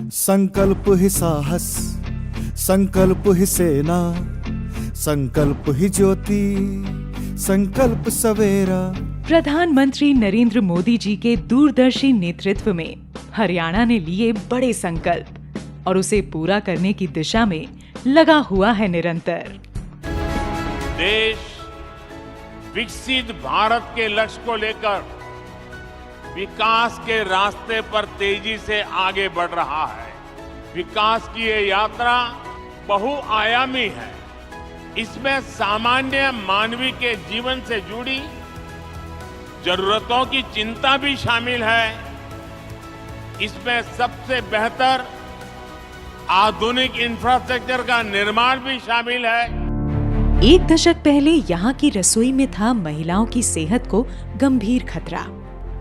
संकल्प ही साहस, संकल्प ही सेना, संकल्प ही ज्योति, संकल्प सवेरा। प्रधानमंत्री नरेंद्र मोदी जी के दूरदर्शी नेतृत्व में हरियाणा ने लिए बड़े संकल्प और उसे पूरा करने की दिशा में लगा हुआ है निरंतर। देश विकसित भारत के लक्ष्य को लेकर विकास के रास्ते पर तेजी से आगे बढ़ रहा है। विकास की ये यात्रा बहुआयामी है। इसमें सामान्य मानवी के जीवन से जुड़ी जरूरतों की चिंता भी शामिल है। इसमें सबसे बेहतर आधुनिक इंफ्रास्ट्रक्चर का निर्माण भी शामिल है। एक दशक पहले यहाँ की रसोई में था महिलाओं की सेहत को गंभीर खतरा।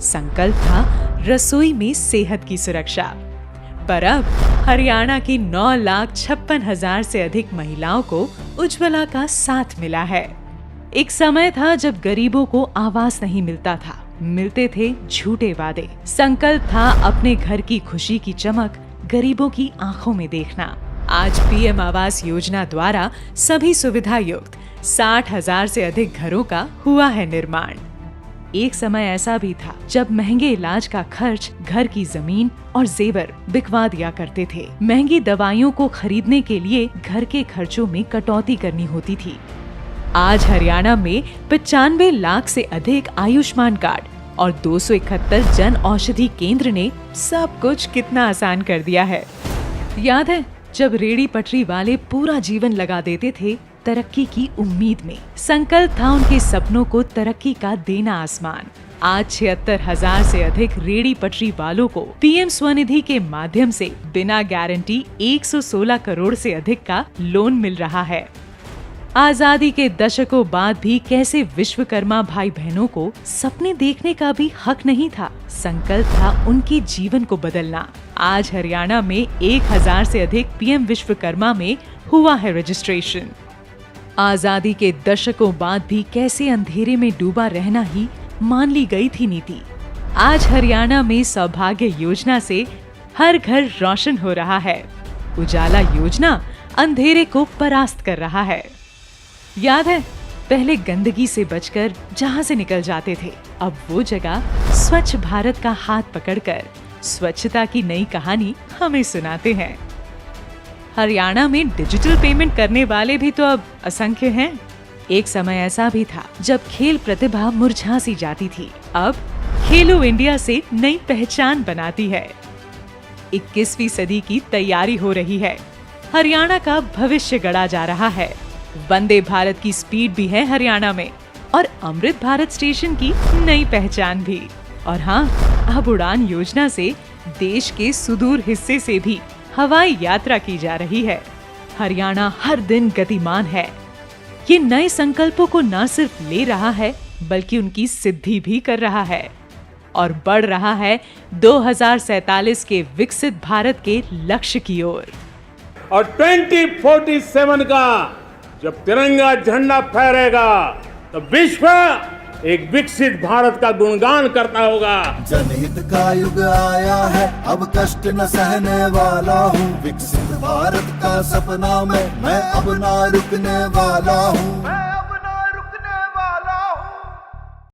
संकल्प था रसोई में सेहत की सुरक्षा। पर अब हरियाणा की 9,56,000 से अधिक महिलाओं को उज्ज्वला का साथ मिला है। एक समय था जब गरीबों को आवास नहीं मिलता था, मिलते थे झूठे वादे। संकल्प था अपने घर की खुशी की चमक गरीबों की आंखों में देखना। आज पीएम आवास योजना द्वारा सभी सुविधा युक्त 60,000 से अधिक घरों का हुआ है निर्माण। एक समय ऐसा भी था जब महंगे इलाज का खर्च घर की जमीन और जेवर बिकवा दिया करते थे। महंगी दवाइयों को खरीदने के लिए घर के खर्चों में कटौती करनी होती थी। आज हरियाणा में 95 लाख से अधिक आयुष्मान कार्ड और 271 जन औषधि केंद्र ने सब कुछ कितना आसान कर दिया है। याद है जब रेहड़ी पटरी वाले पूरा जीवन लगा देते थे तरक्की की उम्मीद में। संकल्प था उनके सपनों को तरक्की का देना आसमान। आज 76,000 से अधिक रेहड़ी पटरी वालों को पीएम स्वनिधि के माध्यम से बिना गारंटी 116 करोड़ से अधिक का लोन मिल रहा है। आजादी के दशकों बाद भी कैसे विश्वकर्मा भाई बहनों को सपने देखने का भी हक नहीं था। संकल्प था उनके जीवन को बदलना। आज हरियाणा में 1,000 से अधिक पीएम विश्वकर्मा में हुआ है रजिस्ट्रेशन। आजादी के दशकों बाद भी कैसे अंधेरे में डूबा रहना ही मान ली गई थी नीति। आज हरियाणा में सौभाग्य योजना से हर घर रोशन हो रहा है। उजाला योजना अंधेरे को परास्त कर रहा है। याद है पहले गंदगी से बचकर जहां से निकल जाते थे, अब वो जगह स्वच्छ भारत का हाथ पकड़कर स्वच्छता की नई कहानी हमें सुनाते हैं। हरियाणा में डिजिटल पेमेंट करने वाले भी तो अब असंख्य हैं। एक समय ऐसा भी था जब खेल प्रतिभा मुरझा सी जाती थी, अब खेलो इंडिया से नई पहचान बनाती है। 21वीं सदी की तैयारी हो रही है। हरियाणा का भविष्य गढ़ा जा रहा है। वंदे भारत की स्पीड भी है हरियाणा में और अमृत भारत स्टेशन की नई पहचान भी। और हाँ, अब उड़ान योजना से देश के सुदूर हिस्से से भी हवाई यात्रा की जा रही है। हरियाणा हर दिन गतिमान है। ये नए संकल्पों को न सिर्फ ले रहा है बल्कि उनकी सिद्धि भी कर रहा है और बढ़ रहा है 2047 के विकसित भारत के लक्ष्य की ओर। और 2047 का जब तिरंगा झंडा फहरेगा तो विश्व एक विकसित भारत का गुणगान करता होगा। जनहित का युग आया है, अब कष्ट न सहने वाला हूँ। विकसित भारत का सपना मैं अब ना रुकने वाला हूँ।